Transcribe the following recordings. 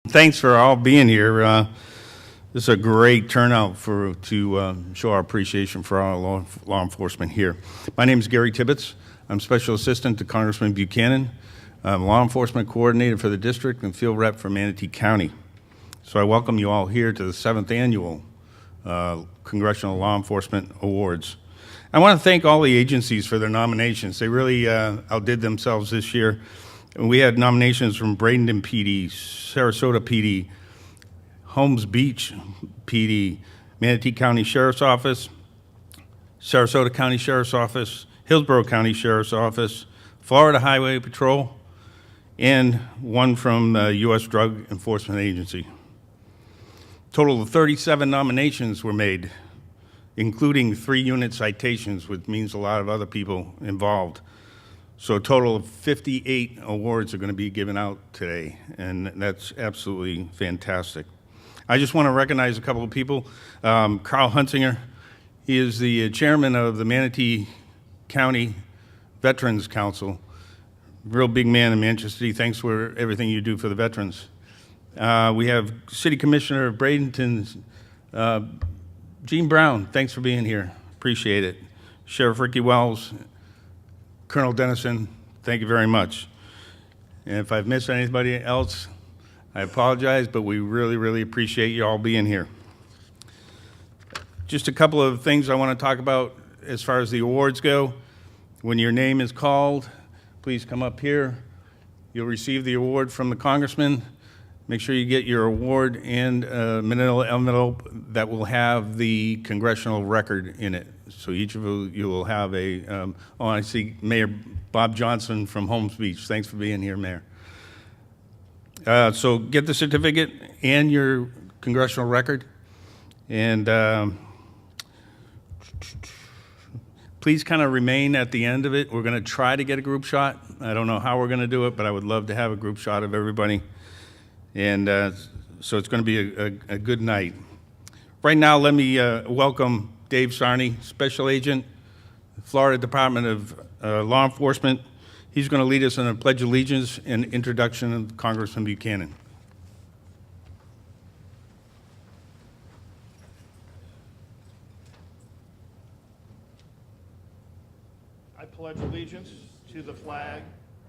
Thanks for all being here. This is a great turnout to show our appreciation for our law enforcement here. My name is Gary Tibbetts. I'm Special Assistant to Congressman Buchanan. I'm Law Enforcement Coordinator for the district and Field Rep for Manatee County. So I welcome you all here to the 7th Annual Congressional Law Enforcement Awards. I want to thank all the agencies for their nominations. They really outdid themselves this year. We had nominations from Bradenton PD, Sarasota PD, Holmes Beach PD, Manatee County Sheriff's Office, Sarasota County Sheriff's Office, Hillsborough County Sheriff's Office, Florida Highway Patrol, and one from the U.S. Drug Enforcement Agency. Total of 37 nominations were made, including 3 unit citations, which means a lot of other people involved. So a total of 58 awards are going to be given out today, and that's absolutely fantastic. I just want to recognize a couple of people. Carl Hunsinger, he is the chairman of the Manatee County Veterans Council. Real big man in Manchester. Thanks for everything you do for the veterans. We have City Commissioner of Bradenton, Gene Brown. Thanks for being here. Appreciate it. Sheriff Ricky Wells, Colonel Dennison, thank you very much. And if I've missed anybody else, I apologize, but we really, really appreciate you all being here. Just a couple of things I want to talk about as far as the awards go. When your name is called, please come up here. You'll receive the award from the congressman. Make sure you get your award and a manila envelope that will have the congressional record in it. So each of you will have a, oh, I see Mayor Bob Johnson from Holmes Beach. Thanks for being here, Mayor. So get the certificate and your congressional record. And please kind of remain at the end of it. We're going to try to get a group shot. I don't know how we're going to do it, but I would love to have a group shot of everybody. And so it's going to be a good night. Right now, let me welcome Dave Sarney, Special Agent, Florida Department of Law Enforcement. He's going to lead us in a Pledge of Allegiance and introduction of Congressman Buchanan. I pledge allegiance to the flag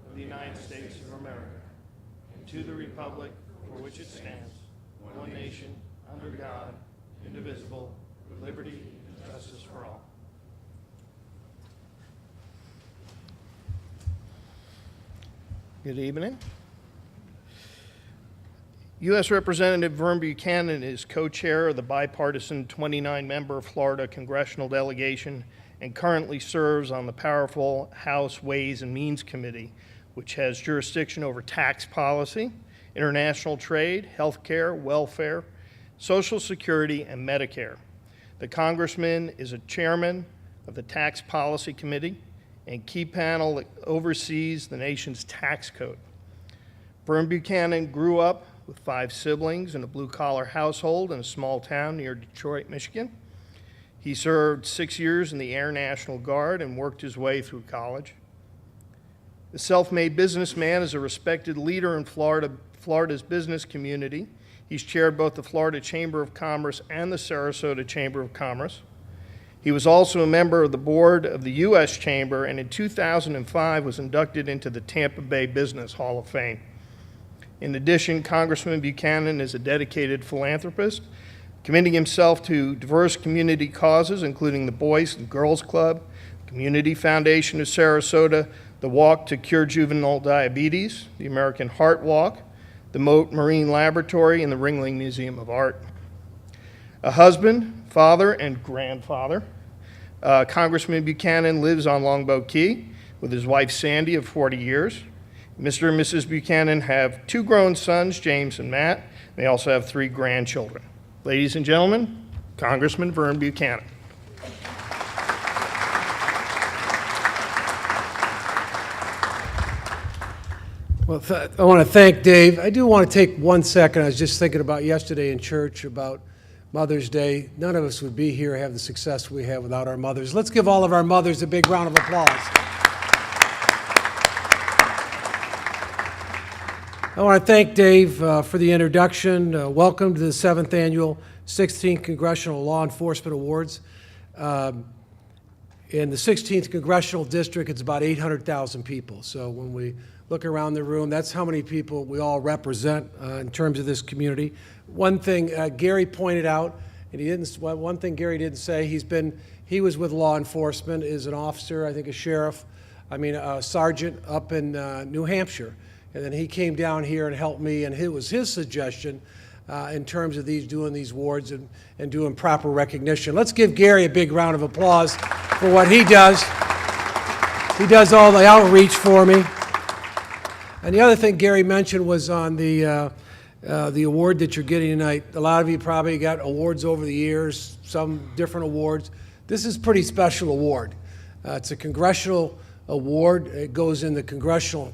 of the United States of America and to the republic for which it stands, one nation, under God, indivisible, with liberty and justice for all. Good evening. U.S. Representative Vern Buchanan is co-chair of the bipartisan 29-member Florida Congressional Delegation and currently serves on the powerful House Ways and Means Committee, which has jurisdiction over tax policy, international trade, health care, welfare, Social Security, and Medicare. The congressman is a chairman of the Tax Policy Committee and key panel that oversees the nation's tax code. Vern Buchanan grew up with 5 siblings in a blue-collar household in a small town near Detroit, Michigan. He served 6 years in the Air National Guard and worked his way through college. The self-made businessman is a respected leader in Florida's business community. He's chaired both the Florida Chamber of Commerce and the Sarasota Chamber of Commerce. He was also a member of the board of the U.S. Chamber, and in 2005 was inducted into the Tampa Bay Business Hall of Fame. In addition, Congressman Buchanan is a dedicated philanthropist, committing himself to diverse community causes, including the Boys and Girls Club, Community Foundation of Sarasota, the Walk to Cure Juvenile Diabetes, the American Heart Walk, the Moat Marine Laboratory, and the Ringling Museum of Art. A husband, father, and grandfather, Congressman Buchanan lives on Longboat Key with his wife Sandy of 40 years. Mr. and Mrs. Buchanan have 2 grown sons, James and Matt. They also have 3 grandchildren. Ladies and gentlemen, Congressman Vern Buchanan. Well, I want to thank Dave. I do want to take 1 second. I was just thinking about yesterday in church about Mother's Day. None of us would be here, have the success we have without our mothers. Let's give all of our mothers a big round of applause. I want to thank Dave for the introduction. Welcome to the 7th Annual 16th Congressional Law Enforcement Awards. In the 16th Congressional District, it's about 800,000 people. So when we look around the room, that's how many people we all represent in terms of this community. One thing Gary pointed out, and one thing Gary didn't say, he was with law enforcement, is an officer, I think a sergeant up in New Hampshire. And then he came down here and helped me, and it was his suggestion in terms of doing these awards and doing proper recognition. Let's give Gary a big round of applause for what he does. He does all the outreach for me. And the other thing Gary mentioned was on the award that you're getting tonight. A lot of you probably got awards over the years, some different awards. This is a pretty special award. It's a congressional award. It goes in the congressional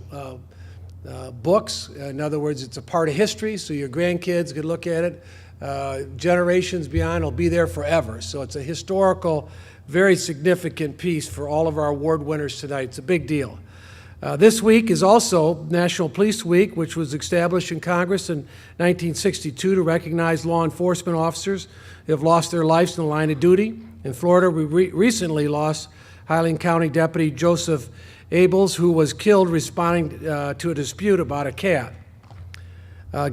books. In other words, it's a part of history, so your grandkids could look at it. Generations beyond will be there forever. So it's a historical, very significant piece for all of our award winners tonight. It's a big deal. This week is also National Police Week, which was established in Congress in 1962 to recognize law enforcement officers who have lost their lives in the line of duty. In Florida, we recently lost Highland County Deputy Joseph Abels, who was killed responding to a dispute about a cat.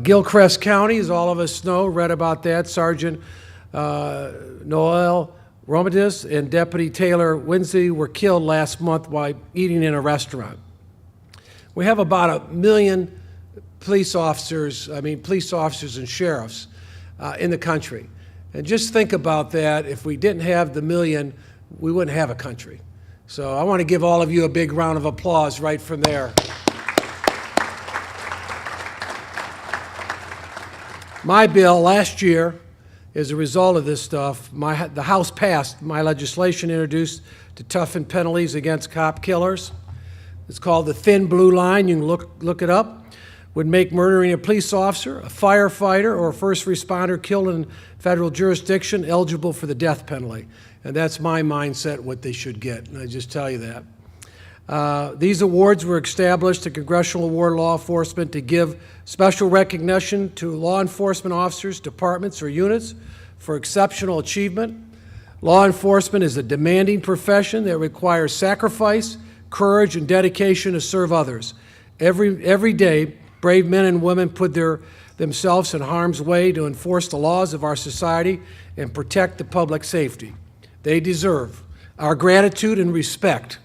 Gilchrist County, as all of us know, read about that. Sergeant Noel Romidis and Deputy Taylor Winsey were killed last month while eating in a restaurant. We have about 1 million police officers and sheriffs in the country. And just think about that. If we didn't have the 1 million, we wouldn't have a country. So I want to give all of you a big round of applause right from there. My bill last year, as a result of this stuff, the House passed my legislation introduced to toughen penalties against cop killers. It's called the Thin Blue Line. You can look it up. Would make murdering a police officer, a firefighter, or a first responder killed in federal jurisdiction eligible for the death penalty. And that's my mindset, what they should get, and I just tell you that. These awards were established to Congressional Award Law Enforcement to give special recognition to law enforcement officers, departments, or units for exceptional achievement. Law enforcement is a demanding profession that requires sacrifice, courage, and dedication to serve others. Every day, brave men and women put themselves in harm's way to enforce the laws of our society and protect the public safety. They deserve our gratitude and respect.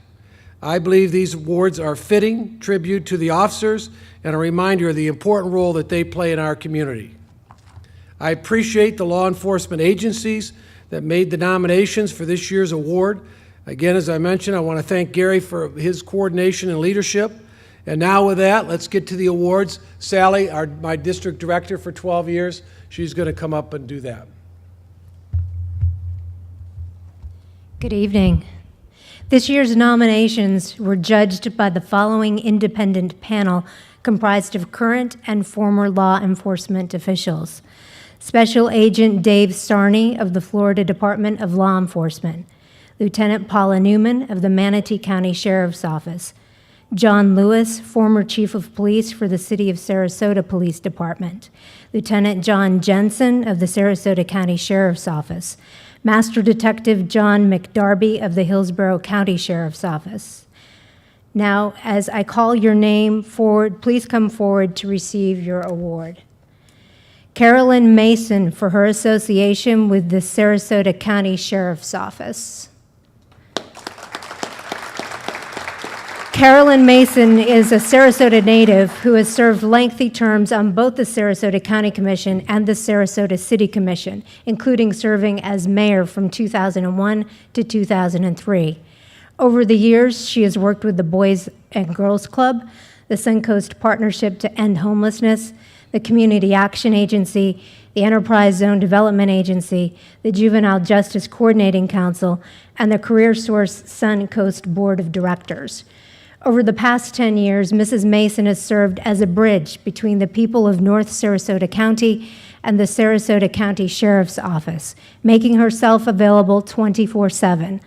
I believe these awards are a fitting tribute to the officers and a reminder of the important role that they play in our community. I appreciate the law enforcement agencies that made the nominations for this year's award. Again, as I mentioned, I want to thank Gary for his coordination and leadership. And now with that, let's get to the awards. Sally, my district director for 12 years, she's going to come up and do that. Good evening. This year's nominations were judged by the following independent panel comprised of current and former law enforcement officials. Special Agent Dave Sarney of the Florida Department of Law Enforcement, Lieutenant Paula Newman of the Manatee County Sheriff's Office, John Lewis, former Chief of Police for the City of Sarasota Police Department, Lieutenant John Jensen of the Sarasota County Sheriff's Office, Master Detective John McDarby of the Hillsborough County Sheriff's Office. Now, as I call your name forward, please come forward to receive your award. Carolyn Mason for her association with the Sarasota County Sheriff's Office. Carolyn Mason is a Sarasota native who has served lengthy terms on both the Sarasota County Commission and the Sarasota City Commission, including serving as mayor from 2001 to 2003. Over the years, she has worked with the Boys and Girls Club, the Suncoast Partnership to End Homelessness, the Community Action Agency, the Enterprise Zone Development Agency, the Juvenile Justice Coordinating Council, and the CareerSource Suncoast Board of Directors. Over the past 10 years, Mrs. Mason has served as a bridge between the people of North Sarasota County and the Sarasota County Sheriff's Office, making herself available 24/7.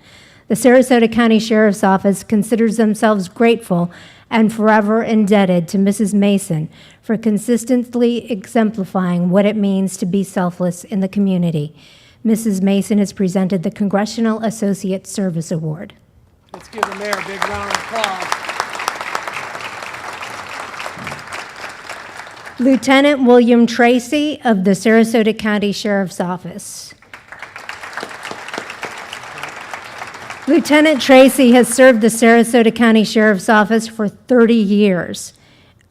The Sarasota County Sheriff's Office considers themselves grateful and forever indebted to Mrs. Mason for consistently exemplifying what it means to be selfless in the community. Mrs. Mason has presented the Congressional Associate Service Award. Let's give the mayor a big round of applause. Lieutenant William Tracy of the Sarasota County Sheriff's Office. Lieutenant Tracy has served the Sarasota County Sheriff's Office for 30 years.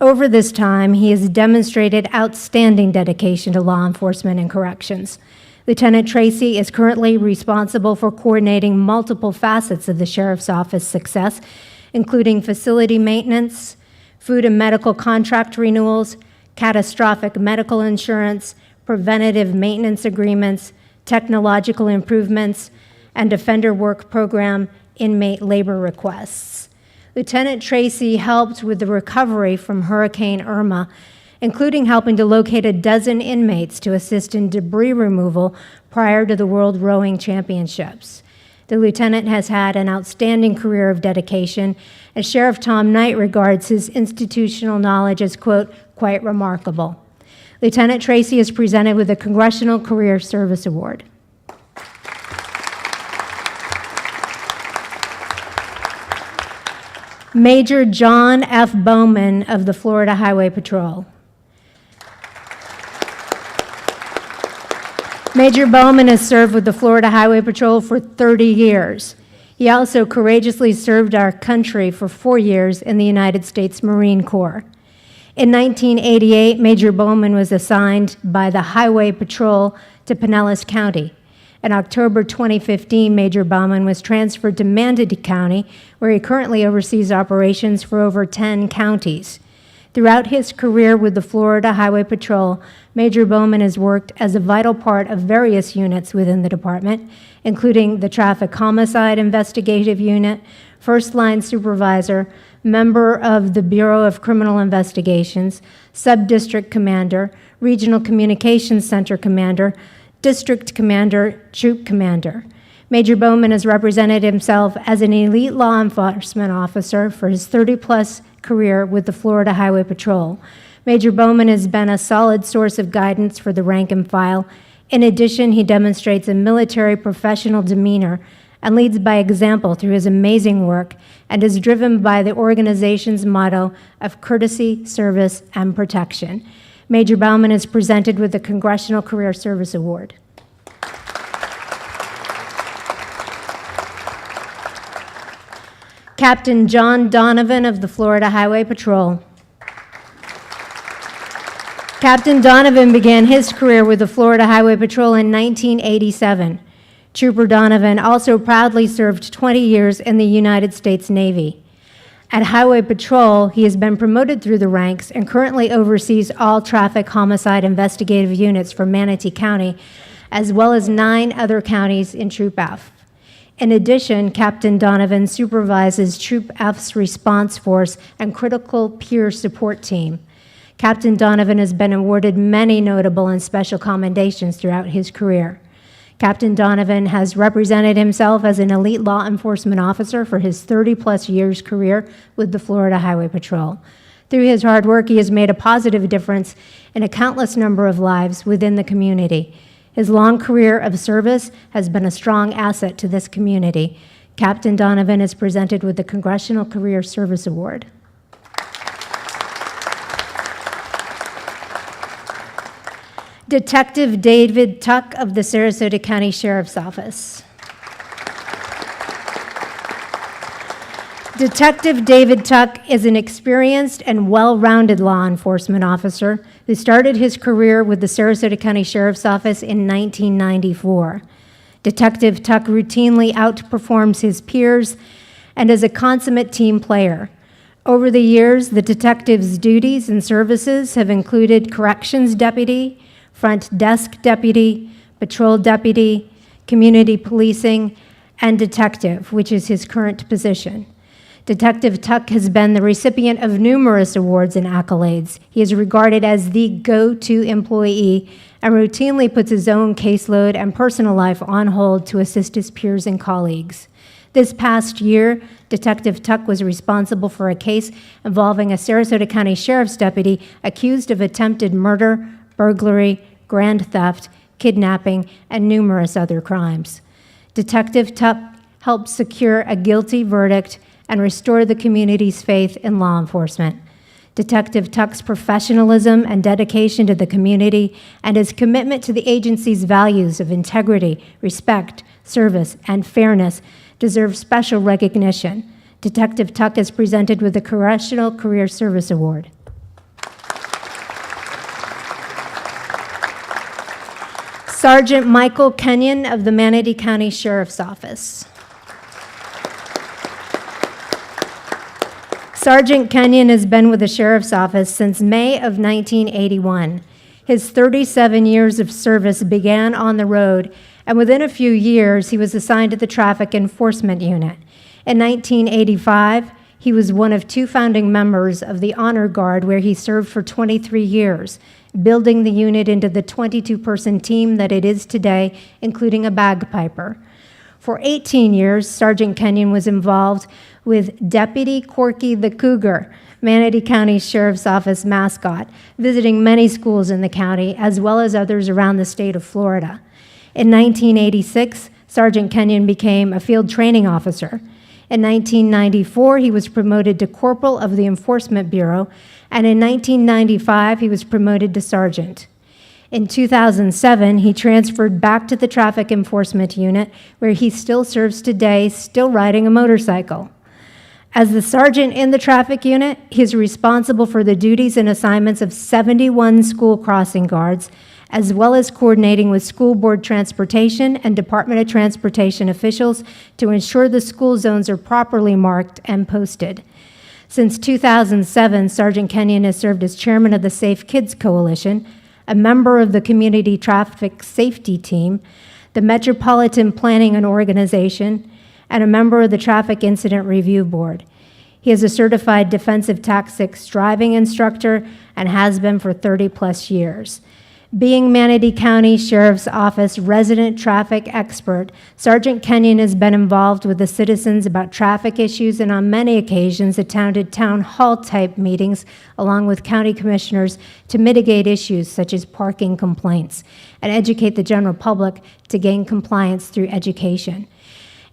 Over this time, he has demonstrated outstanding dedication to law enforcement and corrections. Lieutenant Tracy is currently responsible for coordinating multiple facets of the Sheriff's Office success, including facility maintenance, food and medical contract renewals, catastrophic medical insurance, preventative maintenance agreements, technological improvements, and Defender Work Program inmate labor requests. Lieutenant Tracy helped with the recovery from Hurricane Irma, including helping to locate a dozen inmates to assist in debris removal prior to the World Rowing Championships. The lieutenant has had an outstanding career of dedication, and Sheriff Tom Knight regards his institutional knowledge as, quote, quite remarkable. Lieutenant Tracy is presented with the Congressional Career Service Award. Major John F. Bowman of the Florida Highway Patrol. Major Bowman has served with the Florida Highway Patrol for 30 years. He also courageously served our country for 4 years in the United States Marine Corps. In 1988, Major Bowman was assigned by the Highway Patrol to Pinellas County. In October 2015, Major Bowman was transferred to Manatee County, where he currently oversees operations for over 10 counties. Throughout his career with the Florida Highway Patrol, Major Bowman has worked as a vital part of various units within the department, including the Traffic Homicide Investigative Unit, First Line Supervisor, member of the Bureau of Criminal Investigations, Sub-District Commander, Regional Communications Center Commander, District Commander, Troop Commander. Major Bowman has represented himself as an elite law enforcement officer for his 30-plus career with the Florida Highway Patrol. Major Bowman has been a solid source of guidance for the rank and file. In addition, he demonstrates a military professional demeanor and leads by example through his amazing work and is driven by the organization's motto of courtesy, service, and protection. Major Bowman is presented with the Congressional Career Service Award. Captain John Donovan of the Florida Highway Patrol. Captain Donovan began his career with the Florida Highway Patrol in 1987. Trooper Donovan also proudly served 20 years in the United States Navy. At Highway Patrol, he has been promoted through the ranks and currently oversees all traffic homicide investigative units for Manatee County, as well as 9 other counties in Troop F. In addition, Captain Donovan supervises Troop F's response force and critical peer support team. Captain Donovan has been awarded many notable and special commendations throughout his career. Captain Donovan has represented himself as an elite law enforcement officer for his 30-plus years career with the Florida Highway Patrol. Through his hard work, he has made a positive difference in a countless number of lives within the community. His long career of service has been a strong asset to this community. Captain Donovan is presented with the Congressional Career Service Award. Detective David Tuck of the Sarasota County Sheriff's Office. Detective David Tuck is an experienced and well-rounded law enforcement officer who started his career with the Sarasota County Sheriff's Office in 1994. Detective Tuck routinely outperforms his peers and is a consummate team player. Over the years, the detective's duties and services have included corrections deputy, front desk deputy, patrol deputy, community policing, and detective, which is his current position. Detective Tuck has been the recipient of numerous awards and accolades. He is regarded as the go-to employee and routinely puts his own caseload and personal life on hold to assist his peers and colleagues. This past year, Detective Tuck was responsible for a case involving a Sarasota County Sheriff's deputy accused of attempted murder, burglary, grand theft, kidnapping, and numerous other crimes. Detective Tuck helped secure a guilty verdict and restore the community's faith in law enforcement. Detective Tuck's professionalism and dedication to the community and his commitment to the agency's values of integrity, respect, service, and fairness deserve special recognition. Detective Tuck is presented with the Congressional Career Service Award. Sergeant Michael Kenyon of the Manatee County Sheriff's Office. Sergeant Kenyon has been with the Sheriff's Office since May of 1981. His 37 years of service began on the road, and within a few years, he was assigned to the Traffic Enforcement Unit. In 1985, he was one of 2 founding members of the Honor Guard, where he served for 23 years, building the unit into the 22-person team that it is today, including a bagpiper. For 18 years, Sergeant Kenyon was involved with Deputy Corky the Cougar, Manatee County Sheriff's Office mascot, visiting many schools in the county, as well as others around the state of Florida. In 1986, Sergeant Kenyon became a field training officer. In 1994, he was promoted to Corporal of the Enforcement Bureau, and in 1995, he was promoted to Sergeant. In 2007, he transferred back to the Traffic Enforcement Unit, where he still serves today, still riding a motorcycle. As the sergeant in the traffic unit, he is responsible for the duties and assignments of 71 school crossing guards, as well as coordinating with school board transportation and Department of Transportation officials to ensure the school zones are properly marked and posted. Since 2007, Sergeant Kenyon has served as chairman of the Safe Kids Coalition, a member of the Community Traffic Safety Team, the Metropolitan Planning and Organization, and a member of the Traffic Incident Review Board. He is a certified defensive tactics driving instructor and has been for 30-plus years. Being Manatee County Sheriff's Office resident traffic expert, Sergeant Kenyon has been involved with the citizens about traffic issues and on many occasions attended town hall-type meetings along with county commissioners to mitigate issues such as parking complaints and educate the general public to gain compliance through education.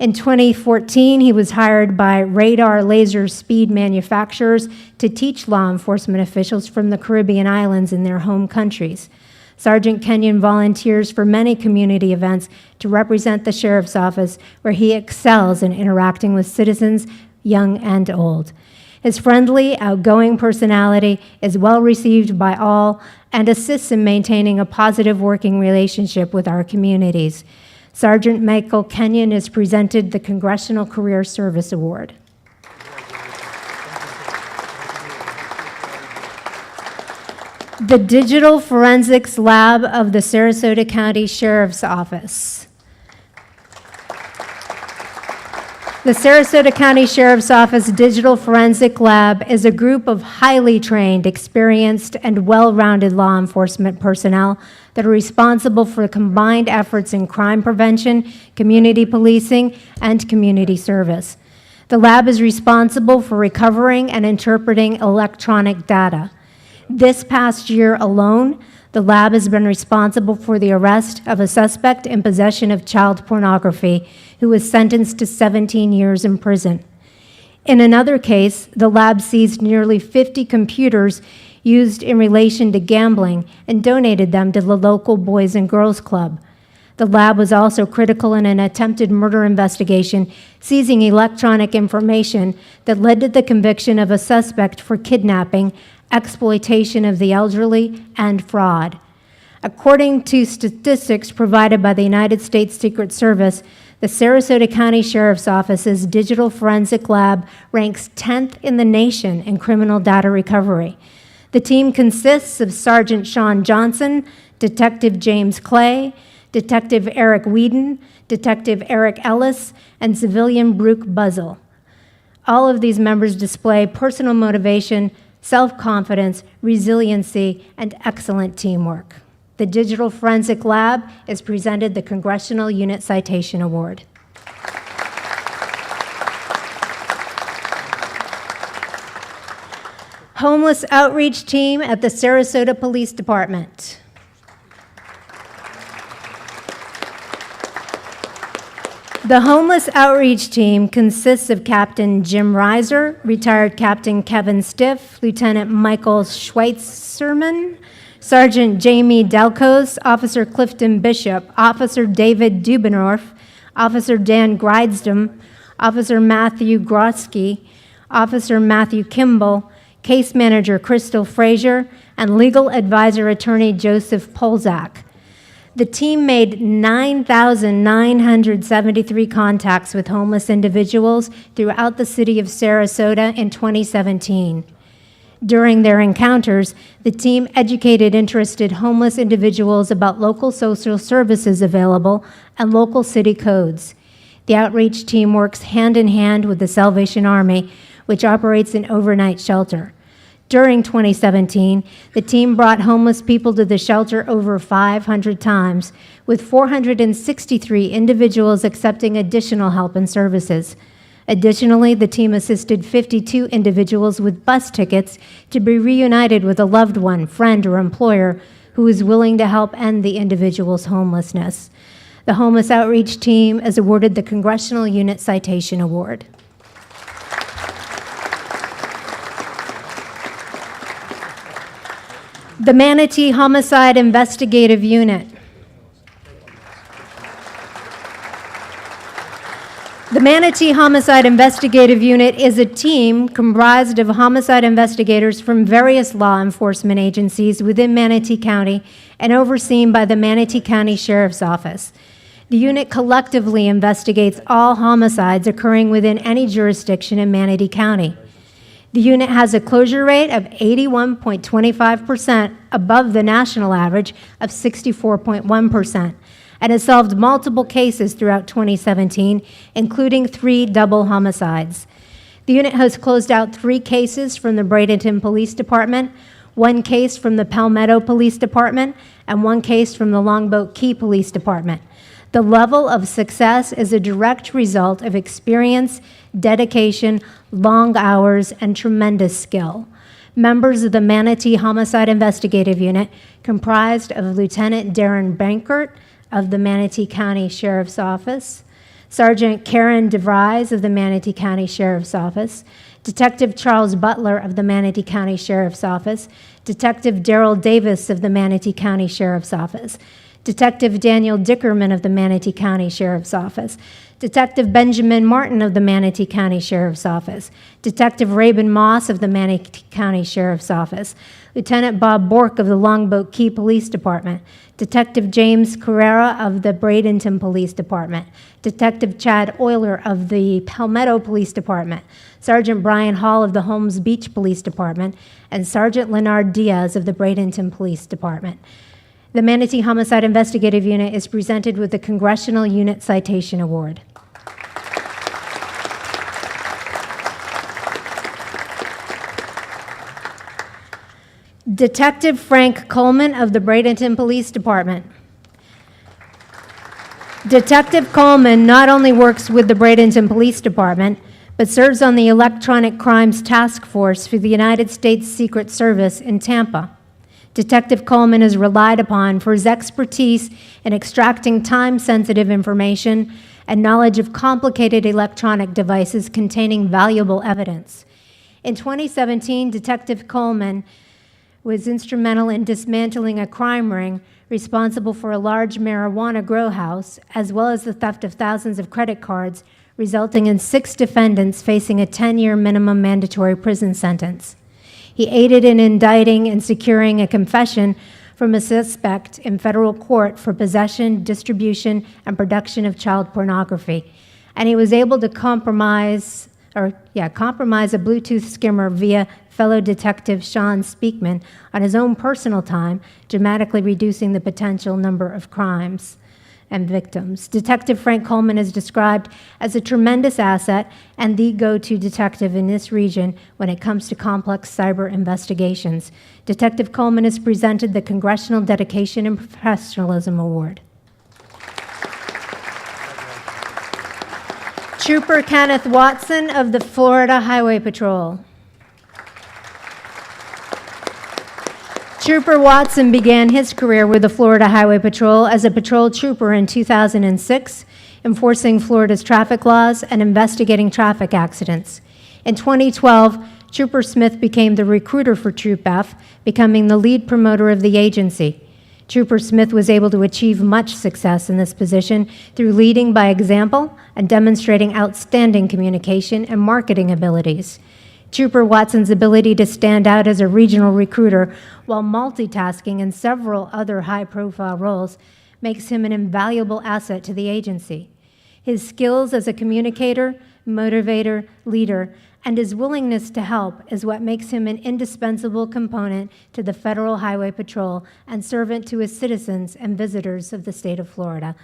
In 2014, he was hired by radar laser speed manufacturers to teach law enforcement officials from the Caribbean islands in their home countries. Sergeant Kenyon volunteers for many community events to represent the Sheriff's Office, where he excels in interacting with citizens, young and old. His friendly, outgoing personality is well received by all and assists in maintaining a positive working relationship with our communities. Sergeant Michael Kenyon is presented the Congressional Career Service Award. The Digital Forensics Lab of the Sarasota County Sheriff's Office. The Sarasota County Sheriff's Office Digital Forensic Lab is a group of highly trained, experienced, and well-rounded law enforcement personnel that are responsible for combined efforts in crime prevention, community policing, and community service. The lab is responsible for recovering and interpreting electronic data. This past year alone, the lab has been responsible for the arrest of a suspect in possession of child pornography who was sentenced to 17 years in prison. In another case, the lab seized nearly 50 computers used in relation to gambling and donated them to the local Boys and Girls Club. The lab was also critical in an attempted murder investigation, seizing electronic information that led to the conviction of a suspect for kidnapping, exploitation of the elderly, and fraud. According to statistics provided by the United States Secret Service, The Sarasota County Sheriff's Office's Digital Forensic Lab ranks 10th in the nation in criminal data recovery. The team consists of Sergeant Sean Johnson, Detective James Clay, Detective Eric Whedon, Detective Eric Ellis, and civilian Brooke Buzzell. All of these members display personal motivation, self-confidence, resiliency, and excellent teamwork. The Digital Forensic Lab is presented the Congressional Unit Citation Award. Homeless Outreach Team at the Sarasota Police Department. The Homeless Outreach Team consists of Captain Jim Reiser, retired Captain Kevin Stiff, Lieutenant Michael Schweitzerman, Sergeant Jamie Delcos, Officer Clifton Bishop, Officer David Dubendorf, Officer Dan Greidsdom, Officer Matthew Grotsky, Officer Matthew Kimball, Case Manager Crystal Frazier, and Legal Advisor Attorney Joseph Polzak. The team made 9,973 contacts with homeless individuals throughout the city of Sarasota in 2017. During their encounters, the team educated interested homeless individuals about local social services available and local city codes. The outreach team works hand in hand with the Salvation Army, which operates an overnight shelter. During 2017, the team brought homeless people to the shelter over 500 times, with 463 individuals accepting additional help and services. Additionally, the team assisted 52 individuals with bus tickets to be reunited with a loved one, friend, or employer who is willing to help end the individual's homelessness. The Homeless Outreach Team is awarded the Congressional Unit Citation Award. The Manatee Homicide Investigative Unit. The Manatee Homicide Investigative Unit is a team comprised of homicide investigators from various law enforcement agencies within Manatee County and overseen by the Manatee County Sheriff's Office. The unit collectively investigates all homicides occurring within any jurisdiction in Manatee County. The unit has a closure rate of 81.25%, above the national average of 64.1%, and has solved multiple cases throughout 2017, including 3 double homicides. The unit has closed out 3 cases from the Bradenton Police Department, 1 case from the Palmetto Police Department, and 1 case from the Longboat Key Police Department. The level of success is a direct result of experience, dedication, long hours, and tremendous skill. Members of the Manatee Homicide Investigative Unit, comprised of Lieutenant Darren Bankert of the Manatee County Sheriff's Office, Sergeant Karen DeVries of the Manatee County Sheriff's Office, Detective Charles Butler of the Manatee County Sheriff's Office, Detective Daryl Davis of the Manatee County Sheriff's Office, Detective Daniel Dickerman of the Manatee County Sheriff's Office, Detective Benjamin Martin of the Manatee County Sheriff's Office, Detective Rabin Moss of the Manatee County Sheriff's Office, Lieutenant Bob Bork of the Longboat Key Police Department, Detective James Carrera of the Bradenton Police Department, Detective Chad Euler of the Palmetto Police Department, Sergeant Brian Hall of the Holmes Beach Police Department, and Sergeant Leonard Diaz of the Bradenton Police Department. The Manatee Homicide Investigative Unit is presented with the Congressional Unit Citation Award. Detective Frank Coleman of the Bradenton Police Department. Detective Coleman not only works with the Bradenton Police Department, but serves on the Electronic Crimes Task Force for the United States Secret Service in Tampa. Detective Coleman is relied upon for his expertise in extracting time-sensitive information and knowledge of complicated electronic devices containing valuable evidence. In 2017, Detective Coleman was instrumental in dismantling a crime ring responsible for a large marijuana grow house, as well as the theft of thousands of credit cards, resulting in 6 defendants facing a 10-year minimum mandatory prison sentence. He aided in indicting and securing a confession from a suspect in federal court for possession, distribution, and production of child pornography. And he was able to compromise a Bluetooth skimmer via fellow detective Sean Speakman on his own personal time, dramatically reducing the potential number of crimes and victims. Detective Frank Coleman is described as a tremendous asset and the go-to detective in this region when it comes to complex cyber investigations. Detective Coleman has presented the Congressional Dedication and Professionalism Award. Trooper Kenneth Watson of the Florida Highway Patrol. Trooper Watson began his career with the Florida Highway Patrol as a patrol trooper in 2006, enforcing Florida's traffic laws and investigating traffic accidents. In 2012, Trooper Smith became the recruiter for Troop F, becoming the lead promoter of the agency. Trooper Smith was able to achieve much success in this position through leading by example and demonstrating outstanding communication and marketing abilities. Trooper Watson's ability to stand out as a regional recruiter while multitasking in several other high-profile roles makes him an invaluable asset to the agency. His skills as a communicator, motivator, leader, and his willingness to help is what makes him an indispensable component to the Federal Highway Patrol and servant to his citizens and visitors of the state of Florida.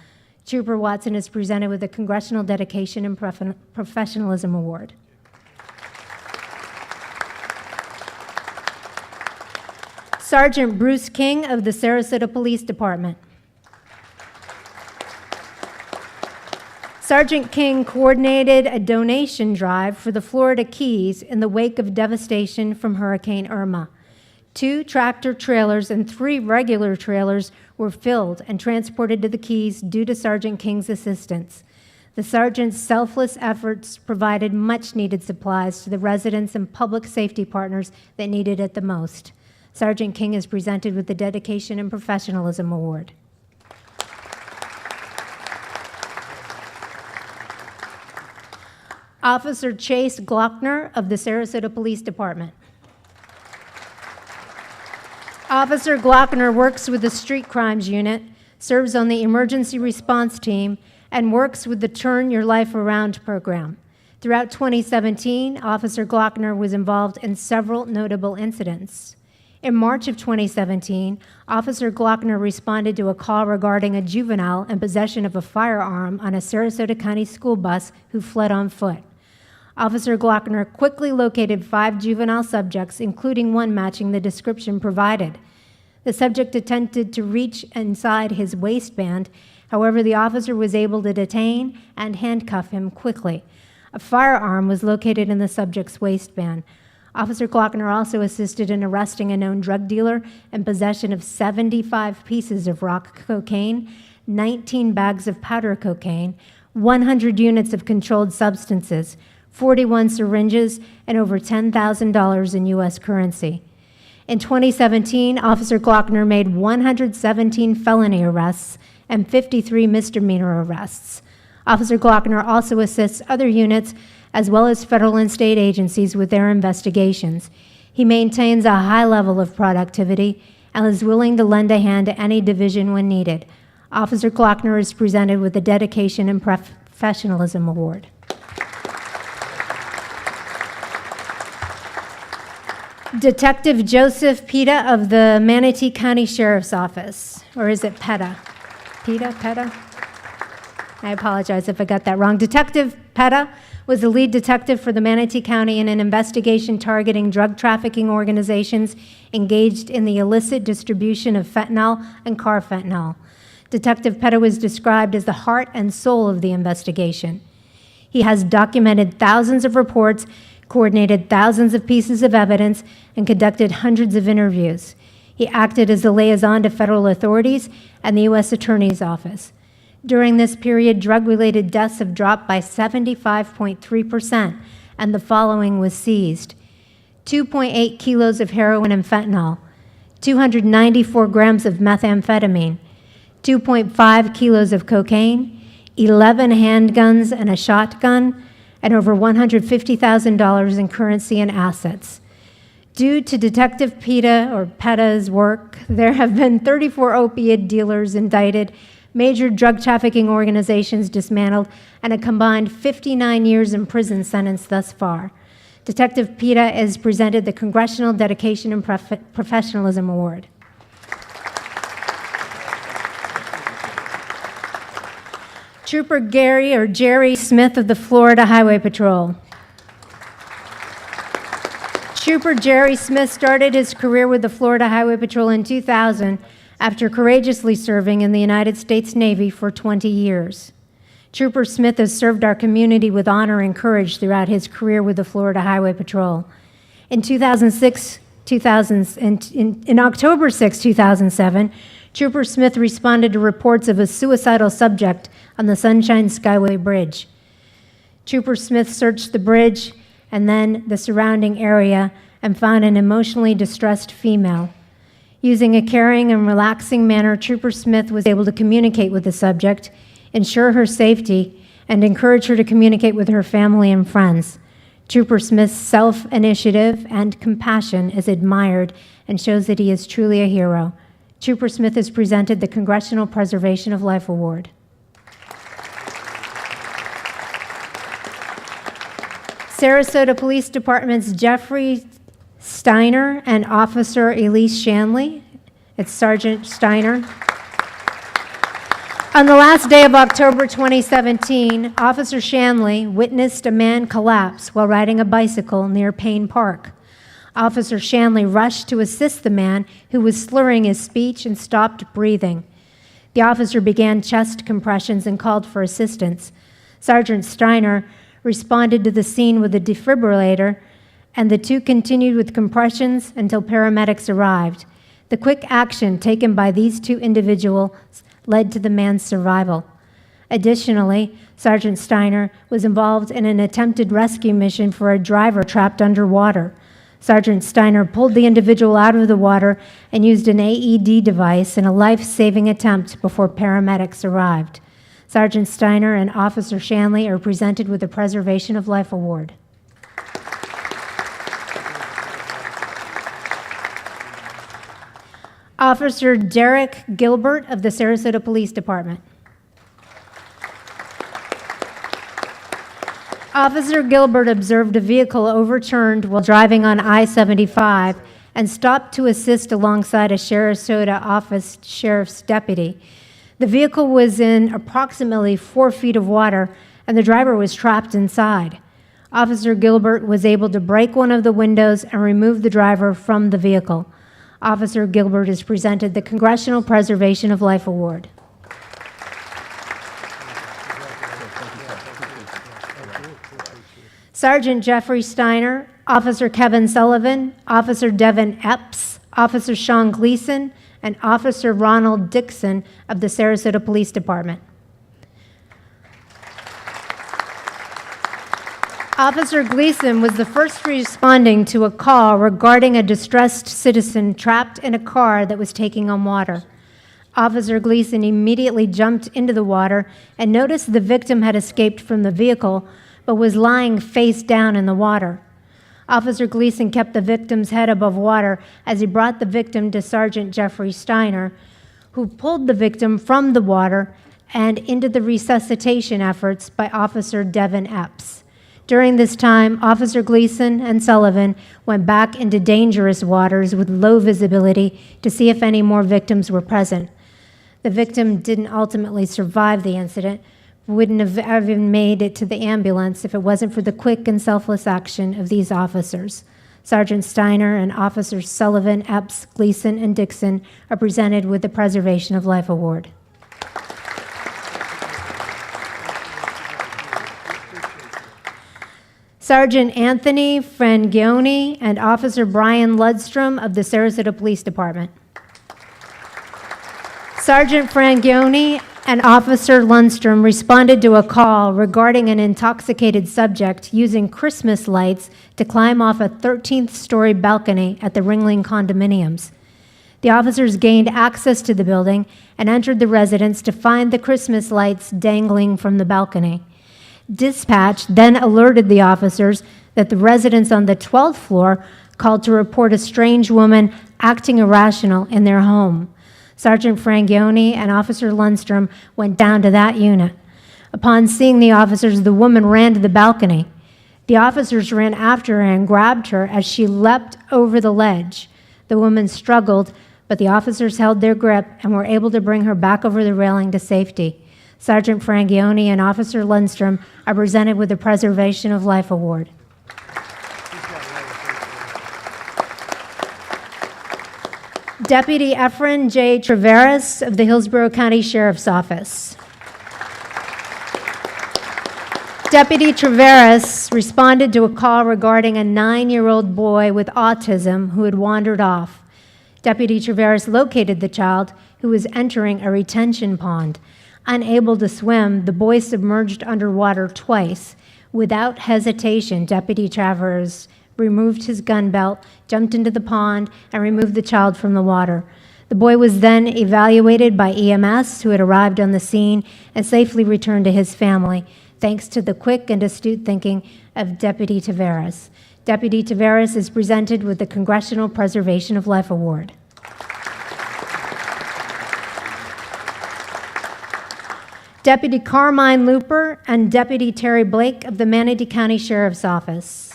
Trooper Watson is presented with the Congressional Dedication and Professionalism Award. Sgt Bruce King of the Sarasota Police Department. Sergeant King coordinated a donation drive for the Florida Keys in the wake of devastation from Hurricane Irma. 2 tractor trailers and 3 regular trailers were filled and transported to the Keys due to Sergeant King's assistance. The sergeant's selfless efforts provided much-needed supplies to the residents and public safety partners that needed it the most. Sergeant King is presented with the Dedication and Professionalism Award. Officer Chase Glockner of the Sarasota Police Department. Officer Glockner works with the Street Crimes Unit, serves on the Emergency Response Team, and works with the Turn Your Life Around program. Throughout 2017, Officer Glockner was involved in several notable incidents. In March of 2017, Officer Glockner responded to a call regarding a juvenile in possession of a firearm on a Sarasota County school bus who fled on foot. Officer Glockner quickly located 5 juvenile subjects, including one matching the description provided. The subject attempted to reach inside his waistband. However, the officer was able to detain and handcuff him quickly. A firearm was located in the subject's waistband. Officer Glockner also assisted in arresting a known drug dealer in possession of 75 pieces of rock cocaine, 19 bags of powder cocaine, 100 units of controlled substances, 41 syringes, and over $10,000 in U.S. currency. In 2017, Officer Glockner made 117 felony arrests and 53 misdemeanor arrests. Officer Glockner also assists other units as well as federal and state agencies with their investigations. He maintains a high level of productivity and is willing to lend a hand to any division when needed. Officer Glockner is presented with the Dedication and Professionalism Award. Detective Joseph Petta of the Manatee County Sheriff's Office, or is it Petta? Petta? I apologize if I got that wrong. Detective Petta was the lead detective for the Manatee County in an investigation targeting drug trafficking organizations engaged in the illicit distribution of fentanyl and carfentanil. Detective Petta was described as the heart and soul of the investigation. He has documented thousands of reports, coordinated thousands of pieces of evidence, and conducted hundreds of interviews. He acted as a liaison to federal authorities and the U.S. Attorney's Office. During this period, drug-related deaths have dropped by 75.3%, and the following was seized: 2.8 kilos of heroin and fentanyl, 294 grams of methamphetamine, 2.5 kilos of cocaine, 11 handguns and a shotgun, and over $150,000 in currency and assets. Due to Detective Petta's work, there have been 34 opiate dealers indicted, major drug trafficking organizations dismantled, and a combined 59 years in prison sentence thus far. Detective Petta is presented the Congressional Dedication and Professionalism Award. Trooper Jerry Smith of the Florida Highway Patrol. Trooper Jerry Smith started his career with the Florida Highway Patrol in 2000 after courageously serving in the United States Navy for 20 years. Trooper Smith has served our community with honor and courage throughout his career with the Florida Highway Patrol. In October 6, 2007, Trooper Smith responded to reports of a suicidal subject on the Sunshine Skyway Bridge. Trooper Smith searched the bridge and then the surrounding area and found an emotionally distressed female. Using a caring and relaxing manner, Trooper Smith was able to communicate with the subject, ensure her safety, and encourage her to communicate with her family and friends. Trooper Smith's self-initiative and compassion is admired and shows that he is truly a hero. Trooper Smith is presented the Congressional Preservation of Life Award. Sarasota Police Department's Sgt Steiner and Officer Elise Shanley. It's Sgt Steiner. On the last day of October 2017, Officer Shanley witnessed a man collapse while riding a bicycle near Payne Park. Officer Shanley rushed to assist the man who was slurring his speech and stopped breathing. The officer began chest compressions and called for assistance. Sgt Steiner responded to the scene with a defibrillator, and the two continued with compressions until paramedics arrived. The quick action taken by these two individuals led to the man's survival. Additionally, Sgt Steiner was involved in an attempted rescue mission for a driver trapped underwater. Sgt Steiner pulled the individual out of the water and used an AED device in a life-saving attempt before paramedics arrived. Sgt Steiner and Officer Shanley are presented with the Preservation of Life Award. Officer Derek Gilbert of the Sarasota Police Department. Officer Gilbert observed a vehicle overturned while driving on I-75 and stopped to assist alongside a Sarasota office sheriff's deputy. The vehicle was in approximately 4 feet of water, and the driver was trapped inside. Officer Gilbert was able to break one of the windows and remove the driver from the vehicle. Officer Gilbert is presented the Congressional Preservation of Life Award. Sergeant Jeffrey Steiner, Officer Kevin Sullivan, Officer Devin Epps, Officer Sean Gleason, and Officer Ronald Dixon of the Sarasota Police Department. Officer Gleason was the first responding to a call regarding a distressed citizen trapped in a car that was taking on water. Officer Gleason immediately jumped into the water and noticed the victim had escaped from the vehicle but was lying face down in the water. Officer Gleason kept the victim's head above water as he brought the victim to Sergeant Jeffrey Steiner, who pulled the victim from the water and into the resuscitation efforts by Officer Devin Epps. During this time, Officer Gleason and Sullivan went back into dangerous waters with low visibility to see if any more victims were present. The victim didn't ultimately survive the incident, wouldn't have even made it to the ambulance if it wasn't for the quick and selfless action of these officers. Sergeant Steiner and Officers Sullivan, Epps, Gleason, and Dixon are presented with the Preservation of Life Award. Sergeant Anthony Frangione and Officer Brian Ludstrom of the Sarasota Police Department. Sergeant Frangione and Officer Lundstrom responded to a call regarding an intoxicated subject using Christmas lights to climb off a 13th-story balcony at the Ringling condominiums. The officers gained access to the building and entered the residence to find the Christmas lights dangling from the balcony. Dispatch then alerted the officers that the residents on the 12th floor called to report a strange woman acting irrational in their home. Sergeant Frangione and Officer Lundstrom went down to that unit. Upon seeing the officers, the woman ran to the balcony. The officers ran after her and grabbed her as she leapt over the ledge. The woman struggled, but the officers held their grip and were able to bring her back over the railing to safety. Sergeant Frangione and Officer Lundstrom are presented with the Preservation of Life Award. Deputy Efren J. Traveris of the Hillsborough County Sheriff's Office. Deputy Traveris responded to a call regarding a 9-year-old boy with autism who had wandered off. Deputy Traveris located the child, who was entering a retention pond. Unable to swim, the boy submerged underwater twice. Without hesitation, Deputy Traveris removed his gun belt, jumped into the pond, and removed the child from the water. The boy was then evaluated by EMS, who had arrived on the scene, and safely returned to his family, thanks to the quick and astute thinking of Deputy Taveras. Deputy Taveras is presented with the Congressional Preservation of Life Award. Deputy Carmine Looper and Deputy Terry Blake of the Manatee County Sheriff's Office.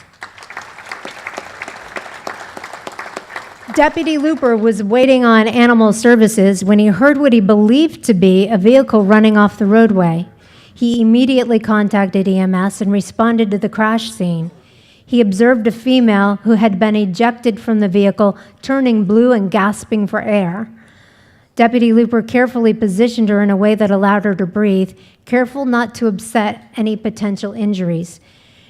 Deputy Looper was waiting on Animal Services when he heard what he believed to be a vehicle running off the roadway. He immediately contacted EMS and responded to the crash scene. He observed a female who had been ejected from the vehicle, turning blue and gasping for air. Deputy Looper carefully positioned her in a way that allowed her to breathe, careful not to upset any potential injuries.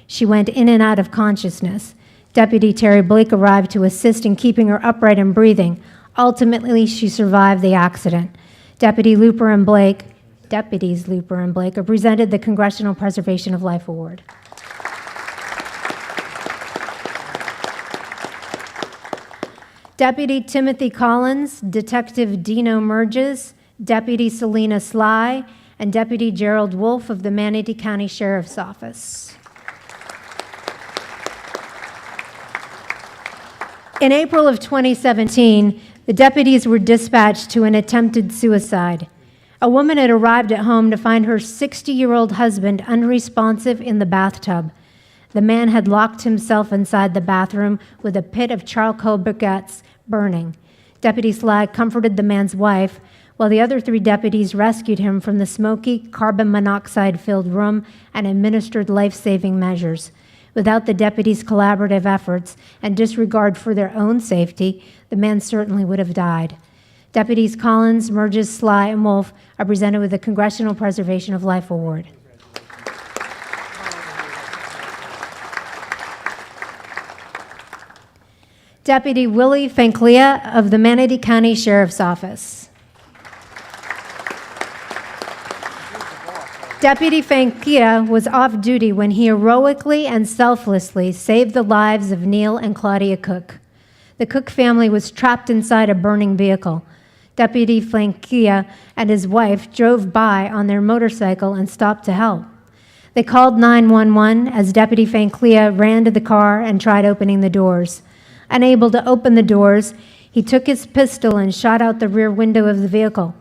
She went in and out of consciousness. Deputy Terry Blake arrived to assist in keeping her upright and breathing. Ultimately, she survived the accident. Deputies Looper and Blake are presented the Congressional Preservation of Life Award. Deputy Timothy Collins, Detective Dino Merges, Deputy Selena Sly, and Deputy Gerald Wolfe of the Manatee County Sheriff's Office. In April of 2017, the deputies were dispatched to an attempted suicide. A woman had arrived at home to find her 60-year-old husband unresponsive in the bathtub. The man had locked himself inside the bathroom with a pit of charcoal briquettes burning. Deputy Sly comforted the man's wife, while the other 3 deputies rescued him from the smoky, carbon monoxide-filled room and administered life-saving measures. Without the deputies' collaborative efforts and disregard for their own safety, the man certainly would have died. Deputies Collins, Merges, Sly, and Wolfe are presented with the Congressional Preservation of Life Award. Deputy Willie Finkle of the Manatee County Sheriff's Office. Deputy Finkle was off duty when he heroically and selflessly saved the lives of Neil and Claudia Cook. The Cook family was trapped inside a burning vehicle. Deputy Finkle and his wife drove by on their motorcycle and stopped to help. They called 911 as Deputy Finkle ran to the car and tried opening the doors. Unable to open the doors, he took his pistol and shot out the rear window of the vehicle.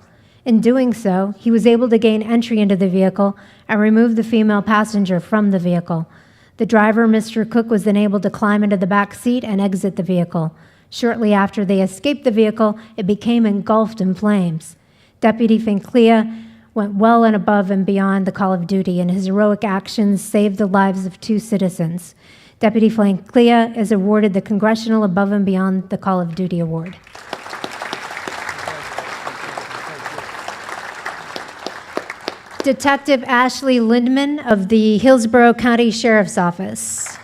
In doing so, he was able to gain entry into the vehicle and remove the female passenger from the vehicle. The driver, Mr. Cook, was then able to climb into the back seat and exit the vehicle. Shortly after they escaped the vehicle, it became engulfed in flames. Deputy Finkle went well and above and beyond the call of duty, and his heroic actions saved the lives of 2 citizens. Deputy Finkle is awarded the Congressional Above and Beyond the Call of Duty Award. Detective Ashley Lindemann of the Hillsborough County Sheriff's Office.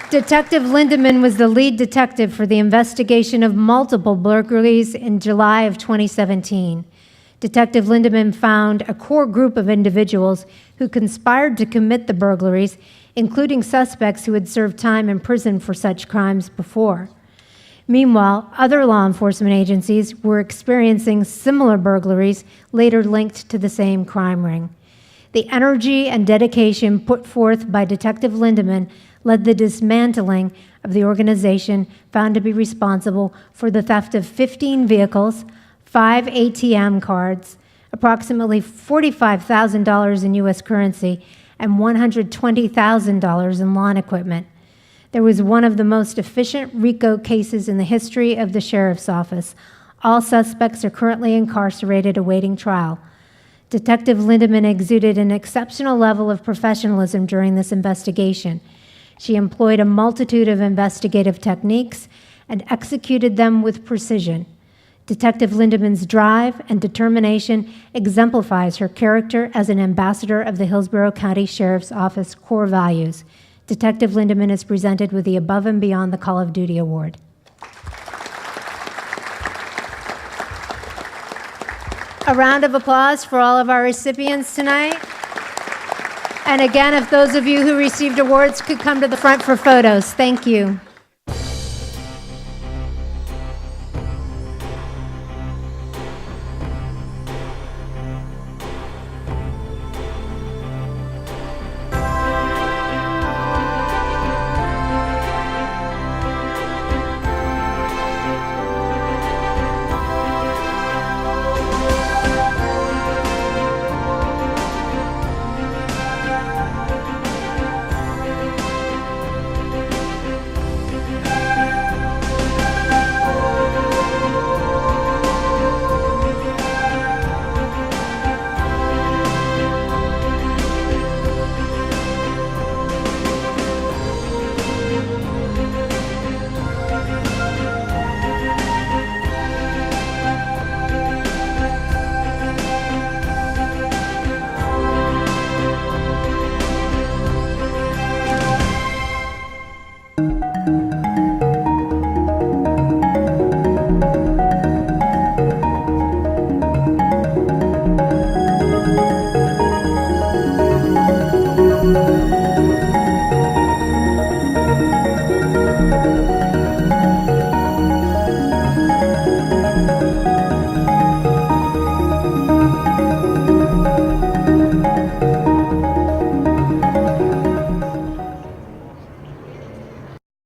Detective Lindemann was the lead detective for the investigation of multiple burglaries in July of 2017. Detective Lindemann found a core group of individuals who conspired to commit the burglaries, including suspects who had served time in prison for such crimes before. Meanwhile, other law enforcement agencies were experiencing similar burglaries later linked to the same crime ring. The energy and dedication put forth by Detective Lindemann led the dismantling of the organization found to be responsible for the theft of 15 vehicles, 5 ATM cards, approximately $45,000 in U.S. currency, and $120,000 in lawn equipment. There was one of the most efficient RICO cases in the history of the Sheriff's Office. All suspects are currently incarcerated awaiting trial. Detective Lindemann exuded an exceptional level of professionalism during this investigation. She employed a multitude of investigative techniques and executed them with precision. Detective Lindemann's drive and determination exemplifies her character as an ambassador of the Hillsborough County Sheriff's Office core values. Detective Lindemann is presented with the Above and Beyond the Call of Duty Award. A round of applause for all of our recipients tonight. And again, if those of you who received awards could come to the front for photos. Thank you.